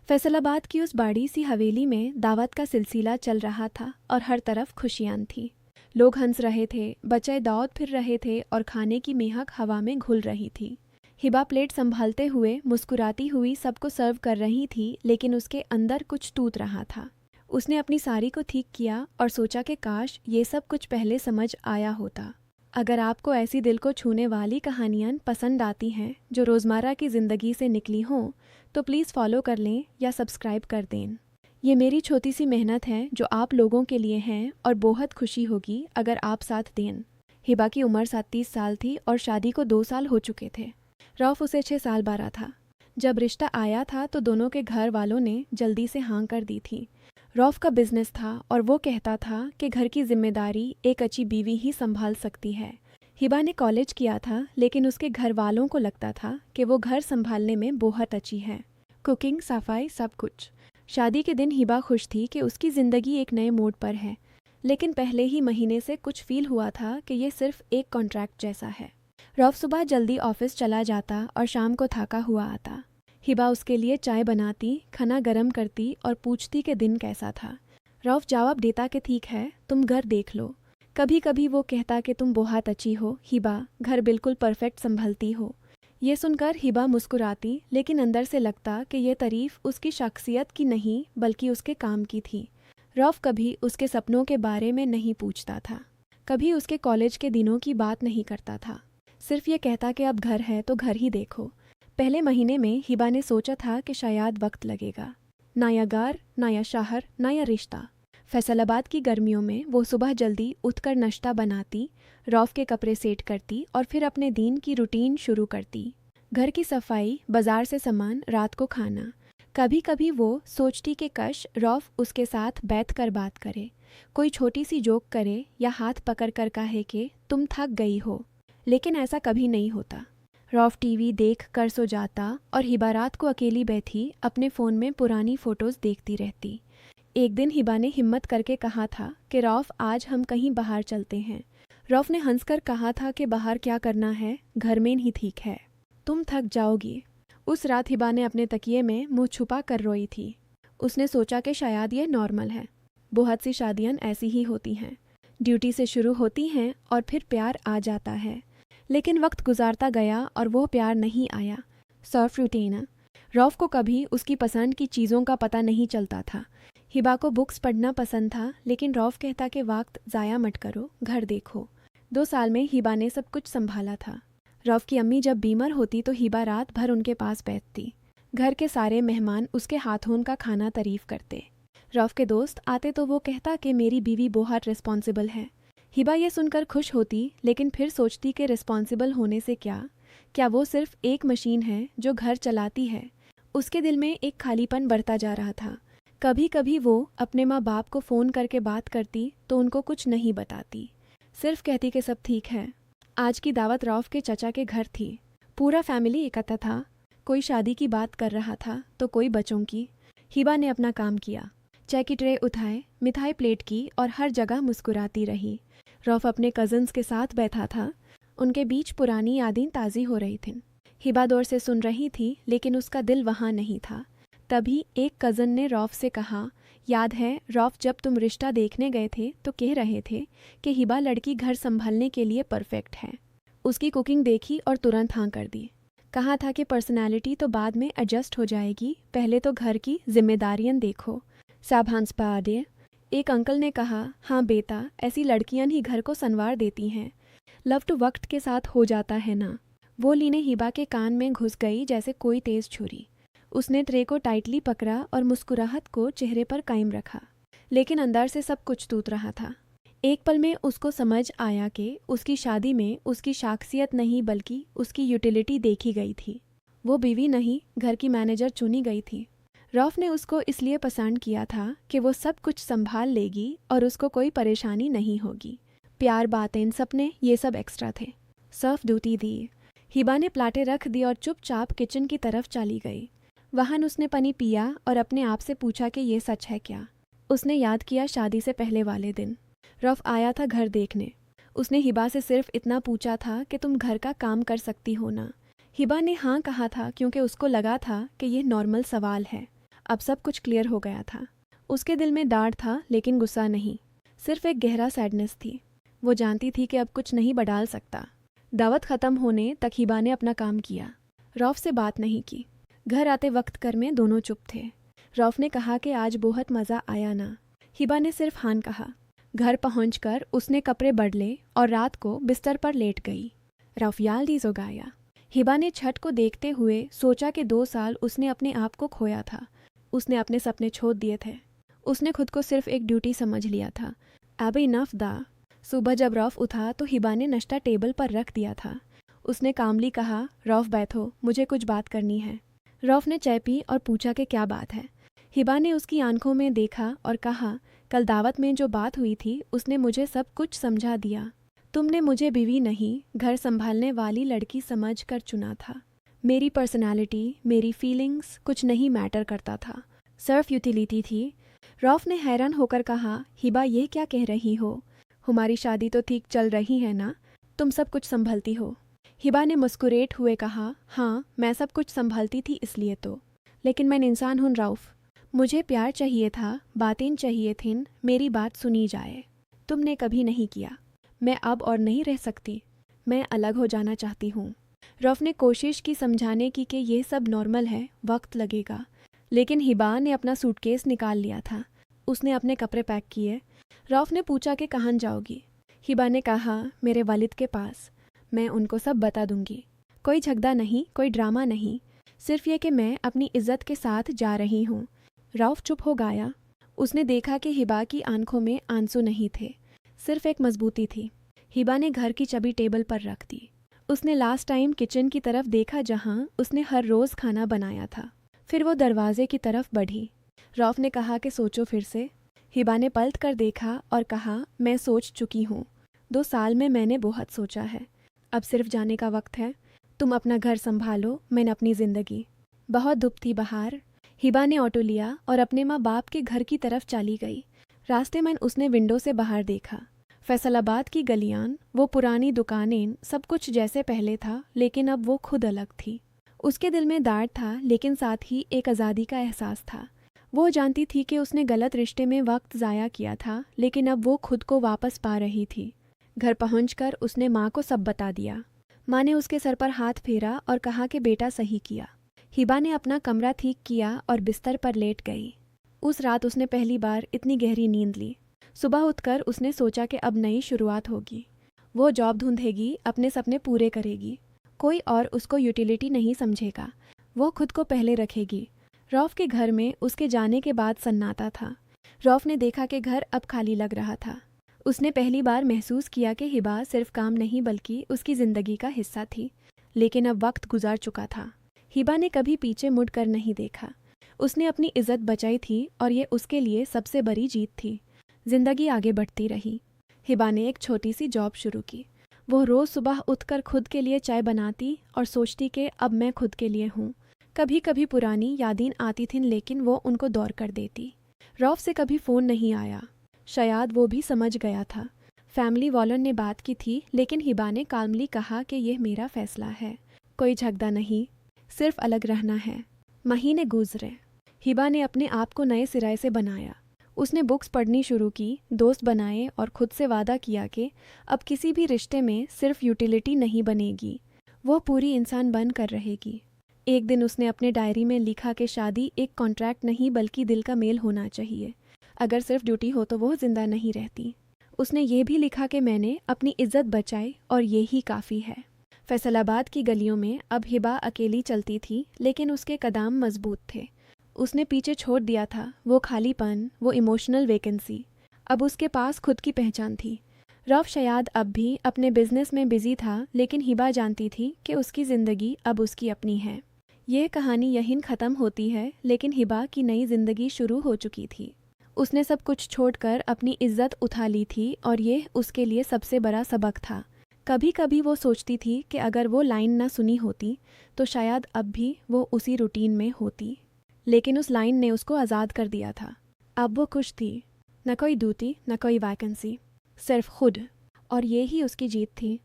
फैसलाबाद की उस बड़ी सी हवेली में दावत का सिलसिला चल रहा था और हर तरफ खुशियां थी। लोग हंस रहे थे, बच्चे दौड़ फिर रहे थे और खाने की महक हवा में घुल रही थी। हिबा प्लेट संभालते हुए मुस्कुराती हुई सबको सर्व कर रही थी, लेकिन उसके अंदर कुछ टूट रहा था। उसने अपनी साड़ी को ठीक किया और सोचा कि काश ये सब कुछ पहले समझ आया होता। अगर आपको ऐसी दिल को छूने वाली कहानियाँ पसंद आती हैं जो रोज़मर्रा की ज़िंदगी से निकली हों, तो प्लीज़ फॉलो कर लें या सब्सक्राइब कर दें। ये मेरी छोटी सी मेहनत है जो आप लोगों के लिए है और बहुत खुशी होगी अगर आप साथ दें। हिबा की उम्र 37 साल थी और शादी को 2 साल हो चुके थे। रऊफ उसे 6 साल बड़ा था। जब रिश्ता आया था तो दोनों के घर वालों ने जल्दी से हाँ कर दी थी। रऊफ का बिजनेस था और वो कहता था कि घर की जिम्मेदारी एक अच्छी बीवी ही संभाल सकती है। हिबा ने कॉलेज किया था, लेकिन उसके घर वालों को लगता था कि वो घर संभालने में बहुत अच्छी है। कुकिंग, सफाई, सब कुछ। शादी के दिन हिबा खुश थी कि उसकी ज़िंदगी एक नए मोड़ पर है, लेकिन पहले ही महीने से कुछ फील हुआ था कि ये सिर्फ एक कॉन्ट्रैक्ट जैसा है। रऊफ सुबह जल्दी ऑफिस चला जाता और शाम को थका हुआ आता। हिबा उसके लिए चाय बनाती, खाना गर्म करती और पूछती कि दिन कैसा था। रऊफ जवाब देता कि ठीक है, तुम घर देख लो। कभी कभी वो कहता कि तुम बहुत अच्छी हो हिबा, घर बिल्कुल परफेक्ट संभलती हो। ये सुनकर हिबा मुस्कुराती, लेकिन अंदर से लगता कि ये तारीफ उसकी शख्सियत की नहीं बल्कि उसके काम की थी। रऊफ कभी उसके सपनों के बारे में नहीं पूछता था, कभी उसके कॉलेज के दिनों की बात नहीं करता था। सिर्फ ये कहता कि अब घर है तो घर ही देखो। पहले महीने में हिबा ने सोचा था कि शायद वक्त लगेगा। नया घर, नया शहर, नया रिश्ता। फैसलाबाद की गर्मियों में वो सुबह जल्दी उठकर नाश्ता बनाती, रऊफ के कपड़े सेट करती और फिर अपने दिन की रूटीन शुरू करती। घर की सफाई, बाजार से सामान, रात को खाना। कभी कभी वो सोचती कि काश रऊफ उसके साथ बैठकर बात करे, कोई छोटी सी जोक करे या हाथ पकड़ कर कहे कि तुम थक गई हो। लेकिन ऐसा कभी नहीं होता। रऊफ टीवी देख कर सो जाता और हिबा रात को अकेली बैठी अपने फ़ोन में पुरानी फ़ोटोज़ देखती रहती। एक दिन हिबा ने हिम्मत करके कहा था कि रऊफ, आज हम कहीं बाहर चलते हैं। रऊफ ने हंसकर कहा था कि बाहर क्या करना है, घर में ही ठीक है, तुम थक जाओगी। उस रात हिबा ने अपने तकिए में मुंह छुपा कर रोई थी। उसने सोचा कि शायद ये नॉर्मल है। बहुत सी शादियां ऐसी ही होती हैं, ड्यूटी से शुरू होती हैं और फिर प्यार आ जाता है। लेकिन वक्त गुजारता गया और वो प्यार नहीं आया। Soft routine. रऊफ को कभी उसकी पसंद की चीज़ों का पता नहीं चलता था। हिबा को बुक्स पढ़ना पसंद था, लेकिन रऊफ कहता कि वक्त ज़ाया मत करो, घर देखो। 2 साल में हिबा ने सब कुछ संभाला था। रऊफ की अम्मी जब बीमार होती तो हिबा रात भर उनके पास बैठती। घर के सारे मेहमान उसके हाथों का खाना तारीफ करते। रऊफ के दोस्त आते तो वो कहता कि मेरी बीवी बहुत रिस्पॉन्सिबल है। हिबा ये सुनकर खुश होती, लेकिन फिर सोचती कि रिस्पॉन्सिबल होने से क्या वो सिर्फ एक मशीन है जो घर चलाती है। उसके दिल में एक खालीपन बढ़ता जा रहा था। कभी कभी वो अपने माँ बाप को फ़ोन करके बात करती तो उनको कुछ नहीं बताती, सिर्फ कहती कि सब ठीक है। आज की दावत रऊफ के चचा के घर थी। पूरा फैमिली इकट्ठा था। कोई शादी की बात कर रहा था तो कोई बच्चों की। हिबा ने अपना काम किया, चाय की ट्रे उठाए, मिठाई प्लेट की और हर जगह मुस्कुराती रही। रऊफ अपने कज़न्स के साथ बैठा था। उनके बीच पुरानी यादें ताज़ी हो रही थीं। हिबा दौर से सुन रही थी, लेकिन उसका दिल वहाँ नहीं था। तभी एक कज़न ने रऊफ से कहा, याद है रऊफ, जब तुम रिश्ता देखने गए थे तो कह रहे थे कि हिबा लड़की घर संभालने के लिए परफेक्ट है। उसकी कुकिंग देखी और तुरंत हाँ कर दी। कहा था कि पर्सनैलिटी तो बाद में एडजस्ट हो जाएगी, पहले तो घर की जिम्मेदारियां देखो। सब हंस पड़े। एक अंकल ने कहा, हाँ बेटा, ऐसी लड़कियां ही घर को संवार देती हैं। लव तो वक्त के साथ हो जाता है ना। वो लीने हिबा के कान में घुस गई जैसे कोई तेज छुरी। उसने ट्रे को टाइटली पकड़ा और मुस्कुराहट को चेहरे पर कायम रखा, लेकिन अंदर से सब कुछ टूट रहा था। एक पल में उसको समझ आया कि उसकी शादी में उसकी शख्सियत नहीं बल्कि उसकी यूटिलिटी देखी गई थी। वो बीवी नहीं, घर की मैनेजर चुनी गई थी। रऊफ ने उसको इसलिए पसंद किया था कि वो सब कुछ संभाल लेगी और उसको कोई परेशानी नहीं होगी। प्यार, बातें, सपने, ये सब एक्स्ट्रा थे। सर्फ ड्यूटी दी। हिबा ने प्लाटे रख दी और चुपचाप किचन की तरफ चली गई। वहाँ उसने पानी पिया और अपने आप से पूछा कि ये सच है क्या। उसने याद किया शादी से पहले वाले दिन। रऊफ आया था घर देखने। उसने हिबा से सिर्फ इतना पूछा था कि तुम घर का काम कर सकती हो ना। हिबा ने हाँ कहा था क्योंकि उसको लगा था कि ये नॉर्मल सवाल है। अब सब कुछ क्लियर हो गया था। उसके दिल में डार था लेकिन गुस्सा नहीं, सिर्फ एक गहरा सैडनेस थी। वो जानती थी कि अब कुछ नहीं बदल सकता। दावत ख़त्म होने तक हिबा ने अपना काम किया। रौफ से बात नहीं की। घर आते वक्त कर में दोनों चुप थे। रौफ ने कहा कि आज बहुत मज़ा आया ना। हिबा ने सिर्फ हान कहा। घर पहुंचकर उसने कपड़े बदले और रात को बिस्तर पर लेट गई। रौफ याल्दी जो गाया। हिबा ने छठ को देखते हुए सोचा कि 2 साल उसने अपने आप को खोया था। उसने अपने सपने छोड़ दिए थे। उसने खुद को सिर्फ एक ड्यूटी समझ लिया था। अब इनफ दा। सुबह जब रौफ उठा तो हिबा ने नाश्ता टेबल पर रख दिया था। उसने कामली कहा, रौफ बैठो, मुझे कुछ बात करनी है। रौफ ने चाय पी और पूछा कि क्या बात है। हिबा ने उसकी आंखों में देखा और कहा, कल दावत में जो बात हुई थी उसने मुझे सब कुछ समझा दिया। तुमने मुझे बीवी नहीं, घर संभालने वाली लड़की समझ कर चुना था। मेरी पर्सनालिटी, मेरी फीलिंग्स कुछ नहीं मैटर करता था, सिर्फ यूटिलिटी थी। रौफ ने हैरान होकर कहा, हिबा ये क्या कह रही हो? हमारी शादी तो ठीक चल रही है ना, तुम सब कुछ संभलती हो। हिबा ने मुस्कुराते हुए कहा, हाँ मैं सब कुछ संभालती थी इसलिए तो, लेकिन मैं इंसान हूँ रौफ। मुझे प्यार चाहिए था, बातें चाहिए थीं, मेरी बात सुनी जाए। तुमने कभी नहीं किया। मैं अब और नहीं रह सकती, मैं अलग हो जाना चाहती हूँ। रौफ ने कोशिश की समझाने की कि यह सब नॉर्मल है, वक्त लगेगा, लेकिन हिबा ने अपना सूटकेस निकाल लिया था। उसने अपने कपड़े पैक किए। रौफ ने पूछा कि कहाँ जाओगी? हिबा ने कहा, मेरे वालिद के पास, मैं उनको सब बता दूंगी। कोई झगड़ा नहीं, कोई ड्रामा नहीं, सिर्फ ये कि मैं अपनी इज्जत के साथ जा रही हूँ। रौफ चुप हो गया। उसने देखा कि हिबा की आंखों में आंसू नहीं थे, सिर्फ एक मजबूती थी। हिबा ने घर की चाबी टेबल पर रख दी। उसने लास्ट टाइम किचन की तरफ देखा जहाँ उसने हर रोज़ खाना बनाया था। फिर वो दरवाजे की तरफ बढ़ी। रौफ ने कहा कि सोचो फिर से। हिबा ने पलट कर देखा और कहा, मैं सोच चुकी हूँ। 2 साल में मैंने बहुत सोचा है, अब सिर्फ जाने का वक्त है। तुम अपना घर संभालो, मैंने अपनी ज़िंदगी। बहुत धूप थी बाहर। हिबा ने ऑटो लिया और अपने माँ बाप के घर की तरफ चली गई। रास्ते में उसने विंडो से बाहर देखा। फैसलाबाद की गलियां, वो पुरानी दुकानें, सब कुछ जैसे पहले था, लेकिन अब वो खुद अलग थी। उसके दिल में दर्द था, लेकिन साथ ही एक आज़ादी का एहसास था। वो जानती थी कि उसने गलत रिश्ते में वक्त ज़ाया किया था, लेकिन अब वो खुद को वापस पा रही थी। घर पहुंचकर उसने माँ को सब बता दिया। माँ ने उसके सर पर हाथ फेरा और कहा कि बेटा सही किया। हिबा ने अपना कमरा ठीक किया और बिस्तर पर लेट गई। उस रात उसने पहली बार इतनी गहरी नींद ली। सुबह उठकर उसने सोचा कि अब नई शुरुआत होगी। वो जॉब ढूंढेगी, अपने सपने पूरे करेगी। कोई और उसको यूटिलिटी नहीं समझेगा, वो खुद को पहले रखेगी। रौफ के घर में उसके जाने के बाद सन्नाटा था। रौफ ने देखा कि घर अब खाली लग रहा था। उसने पहली बार महसूस किया कि हिबा सिर्फ काम नहीं बल्कि उसकी ज़िंदगी का हिस्सा थी। लेकिन अब वक्त गुजार चुका था। हिबा ने कभी पीछे मुड़कर नहीं देखा। उसने अपनी इज्जत बचाई थी और ये उसके लिए सबसे बड़ी जीत थी। जिंदगी आगे बढ़ती रही। हिबा ने एक छोटी सी जॉब शुरू की। वो रोज़ सुबह उठकर खुद के लिए चाय बनाती और सोचती कि अब मैं खुद के लिए हूँ। कभी कभी पुरानी यादें आती थीं, लेकिन वो उनको दौर कर देती। रौफ से कभी फ़ोन नहीं आया, शायद वो भी समझ गया था। फैमिली वालों ने बात की थी, लेकिन हिबा ने कामली कहा कि यह मेरा फैसला है, कोई झगड़ा नहीं, सिर्फ अलग रहना है। महीने गुजरे। हिबा ने अपने आप को नए सिरे से बनाया। उसने बुक्स पढ़नी शुरू की, दोस्त बनाए और खुद से वादा किया कि अब किसी भी रिश्ते में सिर्फ यूटिलिटी नहीं बनेगी, वो पूरी इंसान बनकर रहेगी। एक दिन उसने अपने डायरी में लिखा कि शादी एक कॉन्ट्रैक्ट नहीं बल्कि दिल का मेल होना चाहिए। अगर सिर्फ ड्यूटी हो तो वो जिंदा नहीं रहती। उसने ये भी लिखा कि मैंने अपनी इज्जत बचाई और ये ही काफ़ी है। फैसलाबाद की गलियों में अब हिबा अकेली चलती थी, लेकिन उसके कदम मजबूत थे। उसने पीछे छोड़ दिया था वो खालीपन, वो इमोशनल वैकेंसी। अब उसके पास खुद की पहचान थी। रौफ शायद अब भी अपने बिजनेस में बिजी था, लेकिन हिबा जानती थी कि उसकी ज़िंदगी अब उसकी अपनी है। यह कहानी यहीं ख़त्म होती है, लेकिन हिबा की नई ज़िंदगी शुरू हो चुकी थी। उसने सब कुछ छोड़कर अपनी इज्जत उठा ली थी और यह उसके लिए सबसे बड़ा सबक था। कभी कभी वो सोचती थी कि अगर वो लाइन ना सुनी होती तो शायद अब भी वो उसी रूटीन में होती, लेकिन उस लाइन ने उसको आज़ाद कर दिया था। अब वो खुश थी, न कोई ड्यूटी न कोई वैकेंसी, सिर्फ खुद, और ये ही उसकी जीत थी।